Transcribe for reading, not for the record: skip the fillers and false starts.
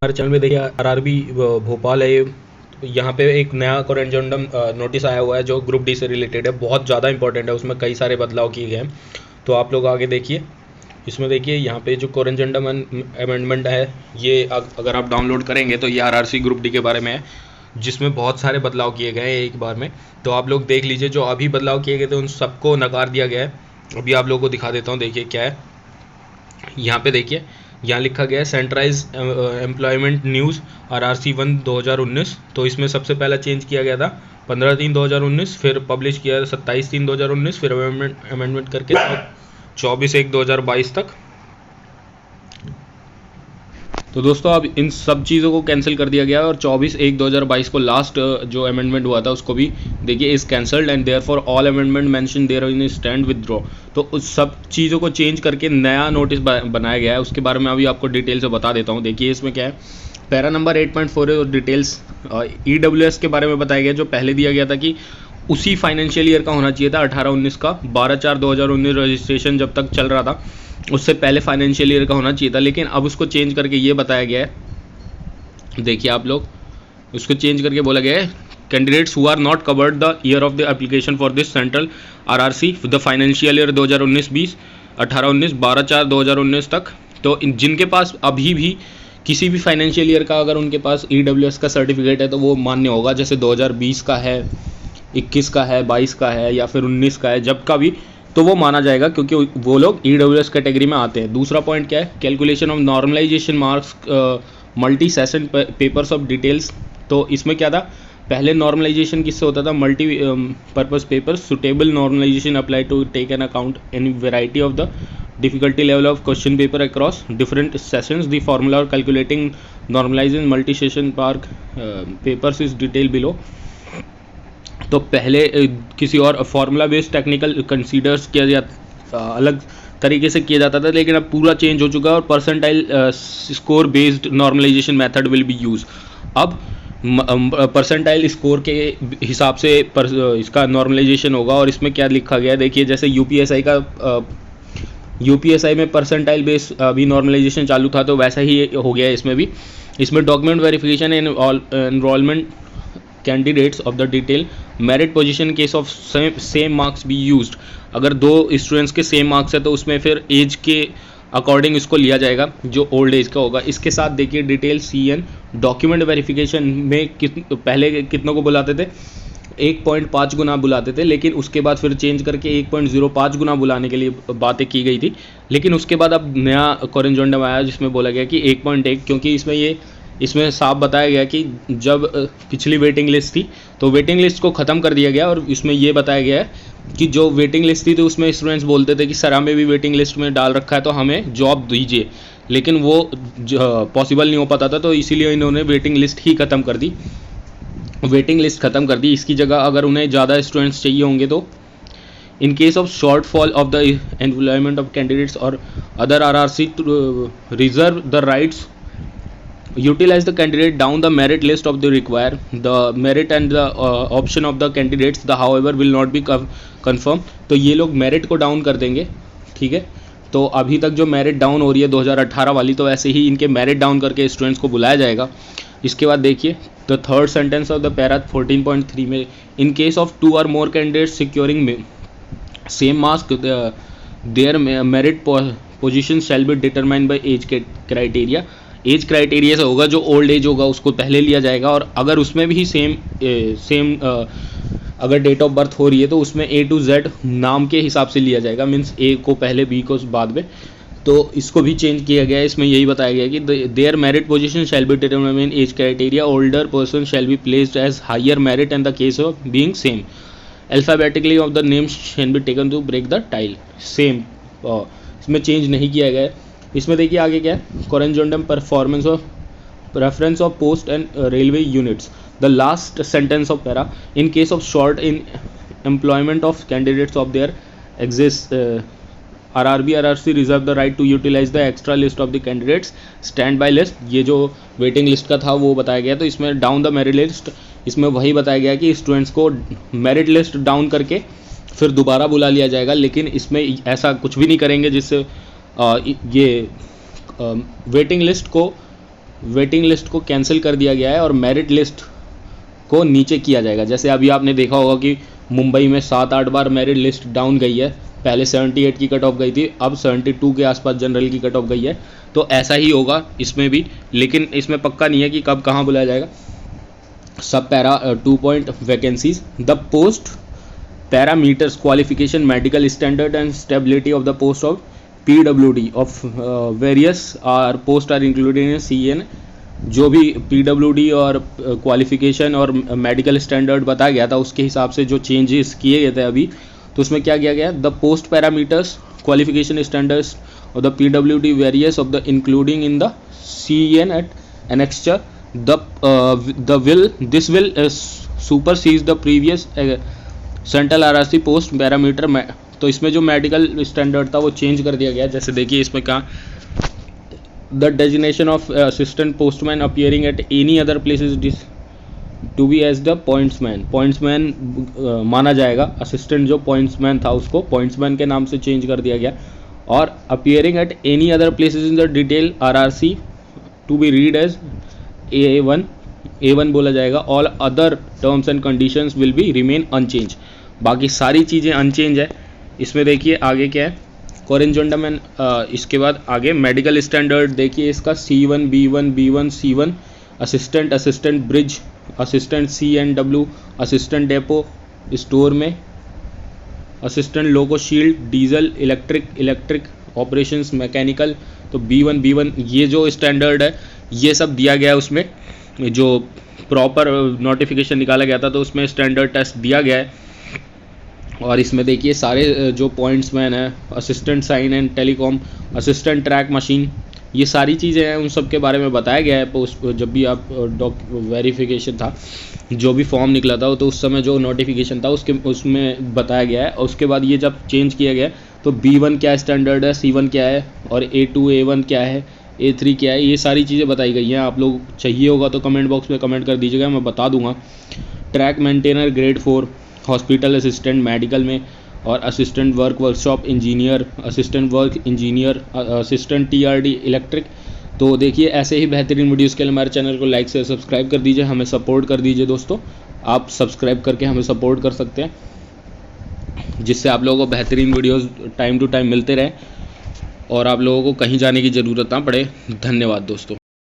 हमारे चैनल में देखिए आरआरबी भोपाल है ये। यहाँ पे एक नया कोरेंजोंडम नोटिस आया हुआ है जो ग्रुप डी से रिलेटेड है, बहुत ज़्यादा इंपॉर्टेंट है, उसमें कई सारे बदलाव किए गए हैं। तो आप लोग आगे देखिए, इसमें देखिए यहाँ पे जो कोरेंजोंडम अमेंडमेंट है ये अगर आप डाउनलोड करेंगे तो ये आरआरसी ग्रुप डी के बारे में है, जिसमें बहुत सारे बदलाव किए गए हैं एक बार में। तो आप लोग देख लीजिए, जो अभी बदलाव किए गए थे उन सबको नकार दिया गया है। अभी आप लोगों को दिखा देता हूँ, देखिए क्या है यहाँ पे। देखिए यहाँ लिखा गया है सेंट्रलाइज एम्प्लॉयमेंट न्यूज़ RRC 1 2019। तो इसमें सबसे पहला चेंज किया गया था 15/3/2019, फिर पब्लिश किया 27/3/2019, फिर अमेंडमेंट करके 24/1/2022 तक। तो दोस्तों अब इन सब चीज़ों को कैंसिल कर दिया गया है और 24/1/2022 को लास्ट जो अमेंडमेंट हुआ था उसको भी देखिए is cancelled and therefore all amendment mention there in stand withdraw. तो उस सब चीज़ों को चेंज करके नया नोटिस बनाया गया है, उसके बारे में अभी आपको डिटेल से बता देता हूँ। देखिए इसमें क्या है, पैरा नंबर 8.4 है और डिटेल्स EWS के बारे में बताया गया, जो पहले दिया गया था कि उसी फाइनेंशियल ईयर का होना चाहिए था 18-19 का। 12/4/2019 रजिस्ट्रेशन जब तक चल रहा था उससे पहले फाइनेंशियल ईयर का होना चाहिए था, लेकिन अब उसको चेंज करके ये बताया गया है। देखिए आप लोग, उसको चेंज करके बोला गया है candidates who are not covered the year of the application for this central RRC the financial year 2019-20, 18-19, 12/4/2019 तक। तो जिनके पास अभी भी किसी भी फाइनेंशियल ईयर का अगर उनके पास EWS का सर्टिफिकेट है तो वो मान्य होगा, जैसे 2020 का है, 21 का है, 22 का है या फिर 19 का है, जब का भी, तो वो माना जाएगा क्योंकि वो लोग EWS कैटेगरी में आते हैं। दूसरा पॉइंट क्या है, calculation of normalisation marks multi session papers of details. तो इसमें क्या था, पहले नॉर्मलाइजेशन किससे होता था, multi purpose paper suitable normalisation apply to take an account any variety of the difficulty level of question paper across different sessions. The formula for calculating normalizing multi session mark papers is detailed below. तो पहले किसी और formula based technical considers किया जाता, अलग तरीके से किया जाता था, लेकिन अब पूरा चेंज हो चुका है और percentile score based normalisation method will be use. अब परसेंटाइल स्कोर के हिसाब से इसका नॉर्मलाइजेशन होगा। और इसमें क्या लिखा गया है देखिए, जैसे यूपीएसआई में परसेंटाइल बेस अभी नॉर्मलाइजेशन चालू था, तो वैसा ही हो गया है इसमें भी। इसमें document verification and enrolment candidates of the detail merit position case of same marks be used. अगर दो स्टूडेंट्स के सेम मार्क्स है तो उसमें फिर एज के अकॉर्डिंग इसको लिया जाएगा जो ओल्ड एज का होगा। इसके साथ देखिए डिटेल CN डॉक्यूमेंट वेरिफिकेशन में पहले कितनों को बुलाते थे, 1.5 गुना बुलाते थे, लेकिन उसके बाद फिर चेंज करके 1.05 गुना बुलाने के लिए बातें की गई थी। लेकिन उसके बाद अब नया कोरेंजोंडम आया जिसमें बोला गया कि 1.1, क्योंकि इसमें साफ बताया गया कि जब पिछली वेटिंग लिस्ट थी तो वेटिंग लिस्ट को ख़त्म कर दिया गया। और इसमें ये बताया गया है कि जो वेटिंग लिस्ट थी तो उसमें स्टूडेंट्स बोलते थे कि सर हमें भी वेटिंग लिस्ट में डाल रखा है तो हमें जॉब दीजिए, लेकिन वो पॉसिबल नहीं हो पाता था, तो इसीलिए इन्होंने वेटिंग लिस्ट ही ख़त्म कर दी, वेटिंग लिस्ट ख़त्म कर दी। इसकी जगह अगर उन्हें ज़्यादा स्टूडेंट्स चाहिए होंगे तो in case of shortfall of the employment of candidates और other RRC reserve the rights utilize the candidate down the merit list of the require the merit and the option of the candidates the however will not be confirmed। तो ये लोग merit को down कर देंगे, ठीक है। तो अभी तक जो मेरिट डाउन हो रही है 2018 वाली, तो ऐसे ही इनके मेरिट डाउन करके स्टूडेंट्स को बुलाया जाएगा। इसके बाद देखिए the third sentence of the para 14.3 में, इन case of 2 or more candidates securing same marks their merit position shall be determined by age criteria। Age criteria से होगा, जो ओल्ड एज होगा उसको पहले लिया जाएगा, और अगर उसमें भी सेम अगर डेट ऑफ बर्थ हो रही है तो उसमें A to Z नाम के हिसाब से लिया जाएगा, मीन्स A को पहले B को बाद में। तो इसको भी चेंज किया गया है। इसमें यही बताया गया है कि their merit position shall be determined as criteria, older person shall be placed as higher merit in the case of being same, alphabetically of the names shall be taken to break the tile. Same इसमें change नहीं किया गया है। इसमें देखिए आगे क्या है, corrigendum performance of preference of post and railway units. The last sentence of para, in case of short in employment of candidates of their exist RRC reserve the right to utilise the extra list of the candidates standby list. ये जो waiting list का था वो बताया गया। तो इसमें down the merit list, इसमें वही बताया गया कि स्टूडेंट्स को मेरिट लिस्ट डाउन करके फिर दोबारा बुला लिया जाएगा, लेकिन इसमें ऐसा कुछ भी नहीं करेंगे जिससे ये वेटिंग लिस्ट को वेटिंग लिस्ट को कैंसिल कर दिया गया है और मेरिट लिस्ट को नीचे किया जाएगा। जैसे अभी आपने देखा होगा कि मुंबई में 7-8 बार मेरिट लिस्ट डाउन गई है, पहले 78 की कट ऑफ गई थी, अब 72 के आसपास जनरल की कट ऑफ गई है। तो ऐसा ही होगा इसमें भी, लेकिन इसमें पक्का नहीं है कि कब कहाँ बुलाया जाएगा। Sub para 2 point vacancies, the post parameters qualification medical standard and stability of the post of PWD of various are post are included in CN। जो भी PWD और क्वालिफिकेशन और मेडिकल स्टैंडर्ड बताया गया था उसके हिसाब से जो चेंजेस किए गए थे अभी, तो उसमें क्या किया गया, the post parameters qualification standards of the PWD various of the including in the CN at annexure this will supersede the previous central RRC post parameter. तो इसमें जो मेडिकल स्टैंडर्ड था वो चेंज कर दिया गया। जैसे देखिए इसमें कहा, the designation of assistant postman appearing at any other places to be as the pointsman माना जाएगा। असिस्टेंट जो पॉइंट्समैन था उसको पॉइंट्समैन के नाम से चेंज कर दिया गया। और appearing at any other places in the detail RRC to be read as A1 बोला जाएगा। All other terms and conditions will be remain unchange. बाकी सारी चीज़ें अनचेंज है। इसमें देखिए आगे क्या है, कोरिंजोंडम एंड इसके बाद आगे मेडिकल स्टैंडर्ड देखिए इसका C1 B1 C1, assistant bridge, assistant CNW, assistant depot store में, assistant loco shield, diesel, electric operations, mechanical. तो B1 ये जो स्टैंडर्ड है ये सब दिया गया है। उसमें जो प्रॉपर नोटिफिकेशन निकाला गया था तो उसमें स्टैंडर्ड टेस्ट दिया गया है। और इसमें देखिए सारे जो पॉइंट्समैन है, assistant sign and telecom, assistant track machine, ये सारी चीज़ें हैं, उन सब के बारे में बताया गया है। पोस्ट जब भी आप वेरिफिकेशन था, जो भी फॉर्म निकला था तो उस समय जो नोटिफिकेशन था उसमें बताया गया है। और उसके बाद ये जब चेंज किया गया तो B1 क्या स्टैंडर्ड है, C1 क्या है, और A2 A1 क्या है, A3 क्या है, ये सारी चीज़ें बताई गई हैं। आप लोग चाहिए होगा तो कमेंट बॉक्स में कमेंट कर दीजिएगा, मैं बता दूंगा। Track maintainer grade 4, hospital assistant medical में, और assistant workshop engineer, assistant work engineer, assistant TRD electric. तो देखिए ऐसे ही बेहतरीन वीडियोज़ के लिए हमारे चैनल को लाइक से सब्सक्राइब कर दीजिए, हमें सपोर्ट कर दीजिए दोस्तों। आप सब्सक्राइब करके हमें सपोर्ट कर सकते हैं, जिससे आप लोगों को बेहतरीन वीडियोज़ टाइम टू टाइम मिलते रहें और आप लोगों को कहीं जाने की ज़रूरत ना पड़े। धन्यवाद दोस्तों।